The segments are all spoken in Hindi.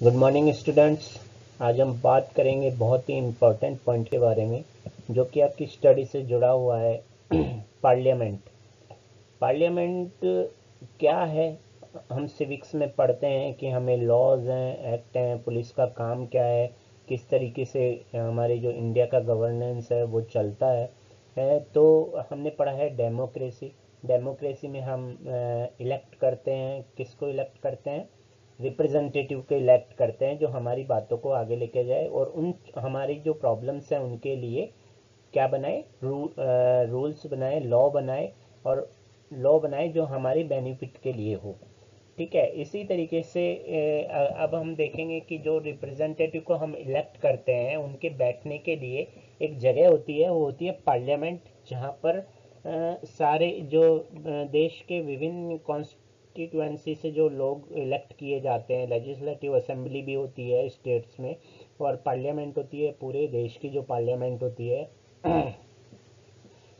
Good morning students. आज हम बात करेंगे बहुत ही इम्पोर्टेंट पॉइंट के बारे में जो कि आपकी स्टडी से जुड़ा हुआ है। पार्लियामेंट। पार्लियामेंट क्या है? हम सिविक्स में पढ़ते हैं कि हमें लॉज हैं, एक्ट हैं, पुलिस का काम क्या है, किस तरीके से हमारी जो इंडिया का गवर्नेंस है वो चलता तो हमने पढ़ा है डेमोक्रेसी। डेमोक्रेसी में हम इलेक्ट करते हैं। किसको इलेक्ट करते हैं? रिप्रेजेंटेटिव को इलेक्ट करते हैं जो हमारी बातों को आगे लेके जाए और उन हमारी जो प्रॉब्लम्स हैं उनके लिए क्या बनाए, रूल्स बनाए, लॉ बनाए, और लॉ बनाए जो हमारी बेनिफिट के लिए हो। ठीक है। इसी तरीके से अब हम देखेंगे कि जो रिप्रेजेंटेटिव को हम इलेक्ट करते हैं उनके बैठने के लिए एक जगह होती है, वो होती है पार्लियामेंट, जहाँ पर सारे जो देश के विभिन्न कॉन्स्टिट्यूएंसी से जो लोग इलेक्ट किए जाते हैं, लेजिस्लेटिव असेंबली भी होती है स्टेट्स में, और पार्लियामेंट होती है पूरे देश की जो पार्लियामेंट होती है।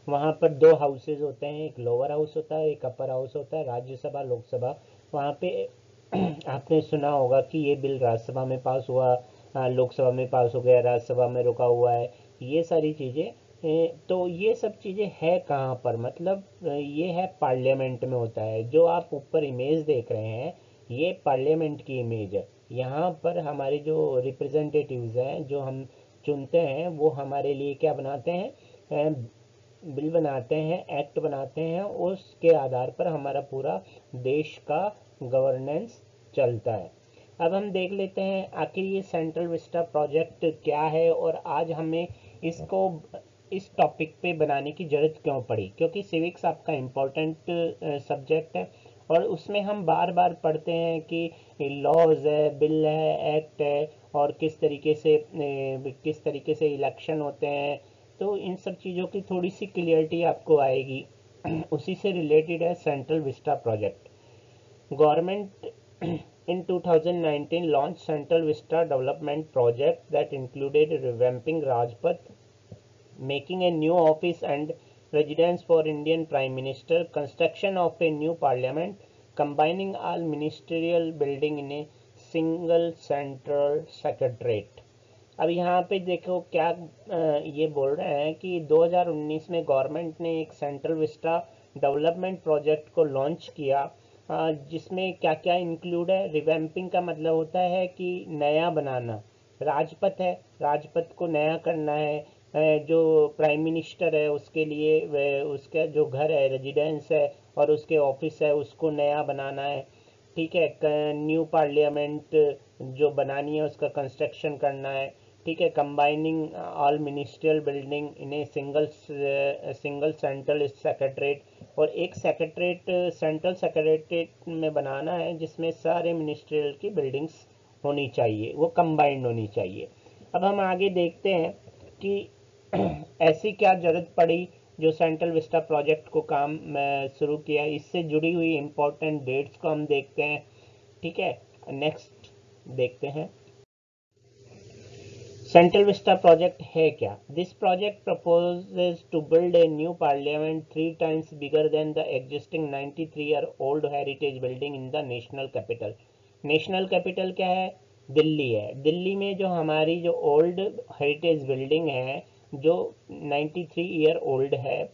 वहाँ पर दो हाउसेज होते हैं, एक लोअर हाउस होता है, एक अपर हाउस होता है, राज्यसभा, लोकसभा। वहाँ पे आपने सुना होगा कि ये बिल राज्यसभा में पास हुआ, लोकसभा में पास हो गया, राज्यसभा में रुका हुआ है, ये सारी चीज़ें। तो ये सब चीज़ें है कहाँ पर? मतलब ये है पार्लियामेंट में होता है। जो आप ऊपर इमेज देख रहे हैं ये पार्लियामेंट की इमेज है। यहाँ पर हमारे जो रिप्रेजेंटेटिव्स हैं जो हम चुनते हैं वो हमारे लिए क्या बनाते हैं? बिल बनाते हैं, एक्ट बनाते हैं, उसके आधार पर हमारा पूरा देश का गवर्नेंस चलता है। अब हम देख लेते हैं आखिर ये सेंट्रल विस्टा प्रोजेक्ट क्या है और आज हमें इसको इस टॉपिक पे बनाने की ज़रूरत क्यों पड़ी, क्योंकि सिविक्स आपका इम्पोर्टेंट सब्जेक्ट है और उसमें हम बार बार पढ़ते हैं कि लॉज है, बिल है, एक्ट है, और किस तरीके से इलेक्शन होते हैं। तो इन सब चीज़ों की थोड़ी सी क्लियरिटी आपको आएगी। उसी से रिलेटेड है central Vista project. Government in 2019 launched Central Vista Development Project that included revamping Rajpath, making a new office and residence for Indian Prime Minister, construction of a new parliament, combining all ministerial building in a single central secretariat। अब यहाँ पे देखो क्या ये बोल रहे हैं कि 2019 में गवर्नमेंट ने एक सेंट्रल विस्टा डेवलपमेंट प्रोजेक्ट को लॉन्च किया, जिसमें क्या क्या इंक्लूड है। रिवैम्पिंग का मतलब होता है कि नया बनाना। राजपथ है, राजपथ को नया करना है। जो प्राइम मिनिस्टर है उसके लिए उसका जो घर है, रेजिडेंस है, और उसके ऑफिस है, उसको नया बनाना है। ठीक है। न्यू पार्लियामेंट जो बनानी है उसका कंस्ट्रक्शन करना है। ठीक है। Combining all ministerial building in a single central secretariat, और एक सेक्रेटरेट सेंट्रल सेक्रेटरेट में बनाना है जिसमें सारे मिनिस्ट्रियल की बिल्डिंग्स होनी चाहिए, वो कंबाइंड होनी चाहिए। अब हम आगे देखते हैं कि ऐसी क्या जरूरत पड़ी जो सेंट्रल विस्टा प्रोजेक्ट को काम शुरू किया। इससे जुड़ी हुई इम्पोर्टेंट डेट्स को हम देखते हैं। ठीक है। नेक्स्ट देखते हैं सेंट्रल विस्टा प्रोजेक्ट है क्या। This project proposes to build a new parliament 3 times bigger than the existing 93-year old heritage building in the national capital. National capital क्या है? दिल्ली है। दिल्ली में जो हमारी जो ओल्ड हेरिटेज बिल्डिंग है जो 93 ईयर ओल्ड है,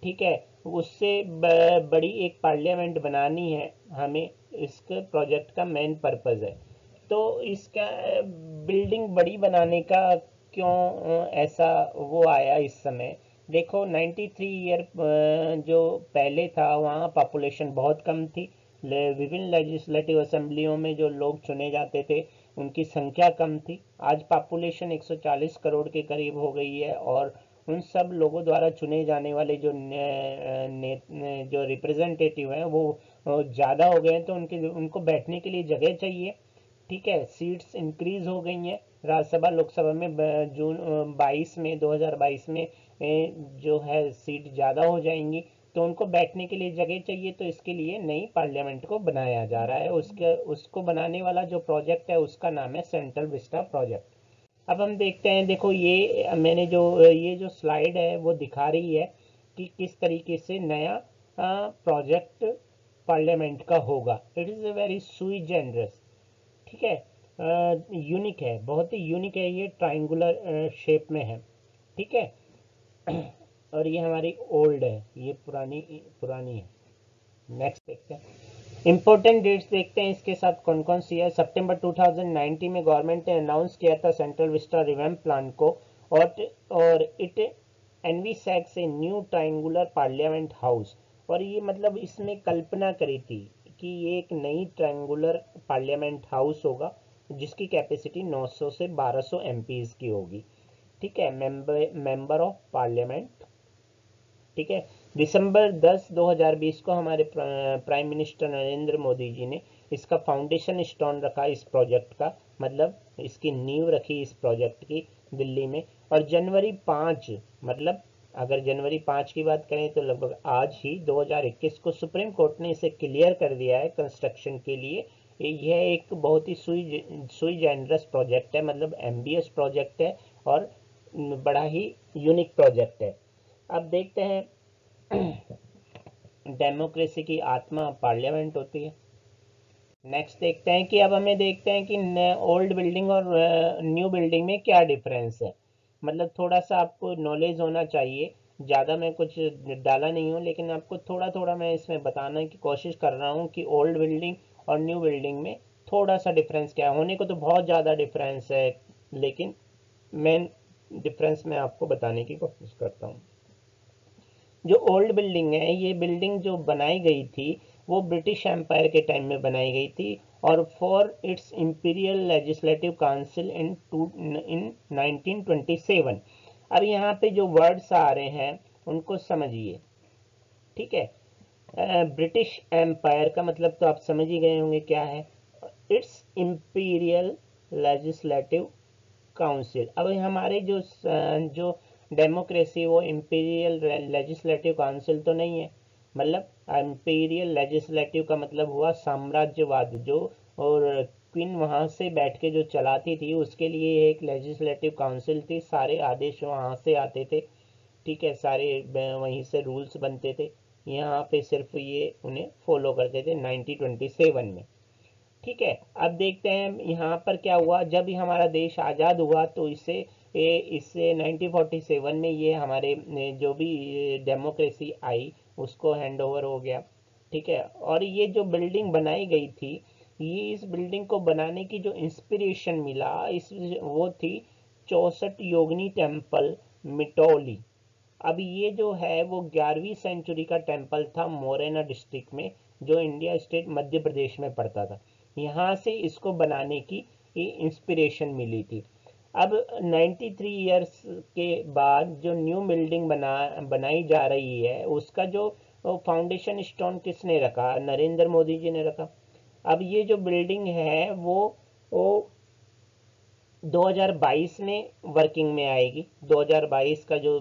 ठीक है, उससे बड़ी एक पार्लियामेंट बनानी है हमें। इसके प्रोजेक्ट का मेन पर्पज़ है। तो इसका बिल्डिंग बड़ी बनाने का क्यों ऐसा वो आया इस समय? देखो 93 ईयर जो पहले था वहाँ पॉपुलेशन बहुत कम थी। विभिन्न लेजिस्लेटिव असेंबलियों में जो लोग चुने जाते थे उनकी संख्या कम थी। आज पॉपुलेशन 140 करोड़ के करीब हो गई है, और उन सब लोगों द्वारा चुने जाने वाले जो रिप्रेजेंटेटिव हैं वो ज़्यादा हो गए हैं, तो उनको बैठने के लिए जगह चाहिए। ठीक है। सीट्स इंक्रीज हो गई हैं राज्यसभा लोकसभा में। जून 2022 में जो है सीट ज़्यादा हो जाएंगी, तो उनको बैठने के लिए जगह चाहिए। तो इसके लिए नई पार्लियामेंट को बनाया जा रहा है। उसको बनाने वाला जो प्रोजेक्ट है उसका नाम है सेंट्रल विस्टा प्रोजेक्ट। अब हम देखते हैं, देखो ये जो स्लाइड है वो दिखा रही है कि किस तरीके से नया प्रोजेक्ट पार्लियामेंट का होगा। इट इज़ अ वेरी सुई जेनरस। ठीक है। यूनिक है, बहुत ही यूनिक है, ये ट्राइंगुलर शेप में है, ठीक है। और ये हमारी ओल्ड है, ये पुरानी पुरानी है। नेक्स्ट देखते हैं, इंपॉर्टेंट डेट्स देखते हैं इसके साथ कौन कौन सी है। सितंबर 2019 में गवर्नमेंट ने अनाउंस किया था सेंट्रल विस्टा रिवैम्प प्लान को, और इट एनवीसैक से न्यू ट्रायंगुलर पार्लियामेंट हाउस, और ये मतलब इसमें कल्पना करी थी कि ये एक नई ट्रायंगुलर पार्लियामेंट हाउस होगा जिसकी कैपेसिटी 900 से 1200 एमपीज की होगी, ठीक है, मेंबर ऑफ पार्लियामेंट, ठीक है। दिसंबर 10 2020 को हमारे प्राइम मिनिस्टर नरेंद्र मोदी जी ने इसका फाउंडेशन स्टोन रखा इस प्रोजेक्ट का, मतलब इसकी नींव रखी इस प्रोजेक्ट की दिल्ली में। और जनवरी 5, मतलब अगर जनवरी 5 की बात करें तो लगभग आज ही 2021 को सुप्रीम कोर्ट ने इसे क्लियर कर दिया है कंस्ट्रक्शन के लिए। यह एक बहुत ही सुई जेनरस प्रोजेक्ट है, मतलब एम्बियस प्रोजेक्ट है और बड़ा ही यूनिक प्रोजेक्ट है। अब देखते हैं, डेमोक्रेसी की आत्मा पार्लियामेंट होती है। नेक्स्ट देखते हैं कि अब हमें देखते हैं कि ओल्ड बिल्डिंग और न्यू बिल्डिंग में क्या डिफरेंस है, मतलब थोड़ा सा आपको नॉलेज होना चाहिए। ज़्यादा मैं कुछ डाला नहीं हूँ, लेकिन आपको थोड़ा थोड़ा मैं इसमें बताने की कोशिश कर रहा हूँ कि ओल्ड बिल्डिंग और न्यू बिल्डिंग में थोड़ा सा डिफरेंस क्या है। होने को तो बहुत ज़्यादा डिफरेंस है, लेकिन मेन डिफरेंस मैं आपको बताने की कोशिश करता हूँ। जो ओल्ड बिल्डिंग है, ये बिल्डिंग जो बनाई गई थी वो ब्रिटिश एम्पायर के टाइम में बनाई गई थी, और for its imperial legislative council in 1927। अब यहाँ पे जो वर्ड्स आ रहे हैं उनको समझिए, ठीक है। ब्रिटिश एम्पायर का मतलब तो आप समझ ही गए होंगे क्या है, इट्स इंपीरियल लेजिस्लेटिव काउंसिल। अब हमारे जो डेमोक्रेसी वो इंपीरियल लेजिस्लेटिव काउंसिल तो नहीं है, मतलब इंपीरियल लेजिस्लेटिव का मतलब हुआ साम्राज्यवाद, जो और क्वीन वहां से बैठ के जो चलाती थी उसके लिए एक लेजिस्लेटिव काउंसिल थी, सारे आदेश वहां से आते थे, ठीक है, सारे वहीं से रूल्स बनते थे, यहाँ पे सिर्फ ये उन्हें फॉलो करते थे 1927 में, ठीक है। अब देखते हैं यहाँ पर क्या हुआ। जब हमारा देश आज़ाद हुआ तो इससे 1947 में ये हमारे जो भी डेमोक्रेसी आई उसको हैंड ओवर हो गया, ठीक है। और ये जो बिल्डिंग बनाई गई थी, ये इस बिल्डिंग को बनाने की जो इंस्पिरेशन मिला इस वो थी 64 योगिनी टेम्पल मिटौली। अब ये जो है वो 11वीं सेंचुरी का टेम्पल था मोरेना डिस्ट्रिक्ट में, जो इंडिया स्टेट मध्य प्रदेश में पड़ता था। यहाँ से इसको बनाने की इंस्पिरेशन मिली थी। अब 93 इयर्स के बाद जो न्यू बिल्डिंग बनाई जा रही है उसका जो फाउंडेशन स्टोन किसने रखा, नरेंद्र मोदी जी ने रखा। अब ये जो बिल्डिंग है वो 2022 में वर्किंग में आएगी। 2022 का जो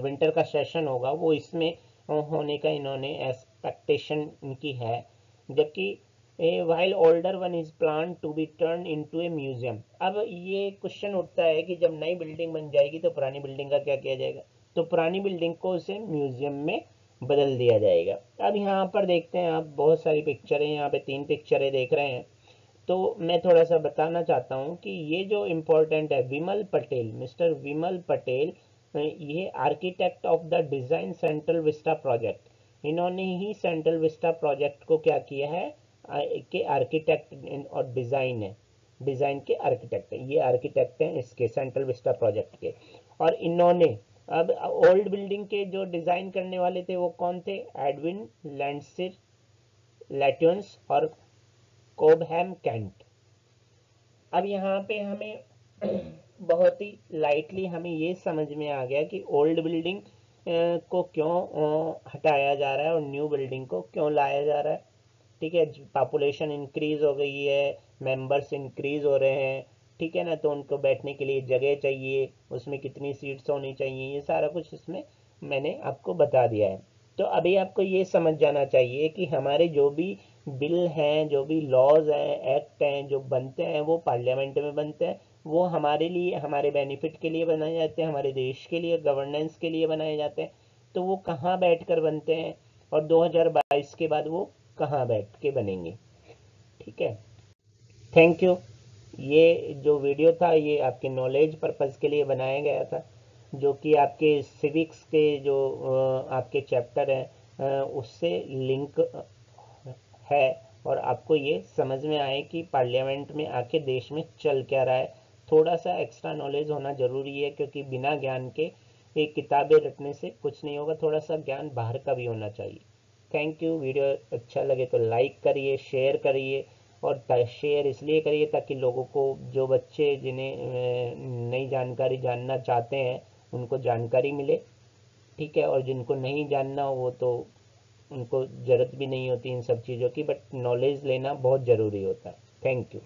विंटर का सेशन होगा वो इसमें होने का इन्होंने एक्सपेक्टेशन इनकी है, जबकि while older one is planned to be turned into a museum। अब ये क्वेश्चन उठता है कि जब नई बिल्डिंग बन जाएगी तो पुरानी बिल्डिंग का क्या किया जाएगा, तो पुरानी बिल्डिंग को उसे म्यूजियम में बदल दिया जाएगा। अब यहाँ पर देखते हैं आप, बहुत सारी पिक्चरें, यहाँ पे 3 पिक्चरें देख रहे हैं, तो मैं थोड़ा सा बताना चाहता हूँ कि ये जो इम्पोर्टेंट है, विमल पटेल, मिस्टर विमल पटेल, ये architect of the design central Vista project, इन्होंने ही सेंट्रल विस्टा प्रोजेक्ट को क्या किया है के आर्किटेक्ट और डिज़ाइन है, डिज़ाइन के आर्किटेक्ट हैं, ये आर्किटेक्ट हैं इसके सेंट्रल विस्टा प्रोजेक्ट के। और इन्होंने अब ओल्ड बिल्डिंग के जो डिज़ाइन करने वाले थे वो कौन थे, एडविन लैंडसिर लैट्यून्स और कोबहैम कैंट। अब यहाँ पे हमें बहुत ही लाइटली हमें ये समझ में आ गया कि ओल्ड बिल्डिंग को क्यों हटाया जा रहा है और न्यू बिल्डिंग को क्यों लाया जा रहा है, ठीक है। पॉपुलेशन इंक्रीज हो गई है, मेंबर्स इंक्रीज हो रहे हैं, ठीक है ना, तो उनको बैठने के लिए जगह चाहिए, उसमें कितनी सीट्स होनी चाहिए, ये सारा कुछ इसमें मैंने आपको बता दिया है। तो अभी आपको ये समझ जाना चाहिए कि हमारे जो भी बिल हैं, जो भी लॉज हैं, एक्ट हैं जो बनते हैं वो पार्लियामेंट में बनते हैं, वो हमारे लिए, हमारे बेनिफिट के लिए बनाए जाते हैं, हमारे देश के लिए, गवर्नेंस के लिए बनाए जाते हैं। तो वो कहाँ बैठकर बनते हैं और 2022 के बाद वो कहाँ बैठ के बनेंगे, ठीक है। Thank you. ये जो वीडियो था ये आपके नॉलेज पर्पज़ के लिए बनाया गया था, जो कि आपके सिविक्स के जो आपके चैप्टर हैं उससे लिंक है, और आपको ये समझ में आए कि पार्लियामेंट में आके देश में चल क्या रहा है। थोड़ा सा एक्स्ट्रा नॉलेज होना ज़रूरी है, क्योंकि बिना ज्ञान के ये किताबें रटने से कुछ नहीं होगा, थोड़ा सा ज्ञान बाहर का भी होना चाहिए। Thank you. वीडियो अच्छा लगे तो लाइक करिए, शेयर करिए, और शेयर इसलिए करिए ताकि लोगों को, जो बच्चे जिन्हें नई जानकारी जानना चाहते हैं उनको जानकारी मिले। ठीक है, और जिनको नहीं जानना वो तो उनको ज़रूरत भी नहीं होती इन सब चीज़ों की, बट नॉलेज लेना बहुत ज़रूरी होता है। Thank you.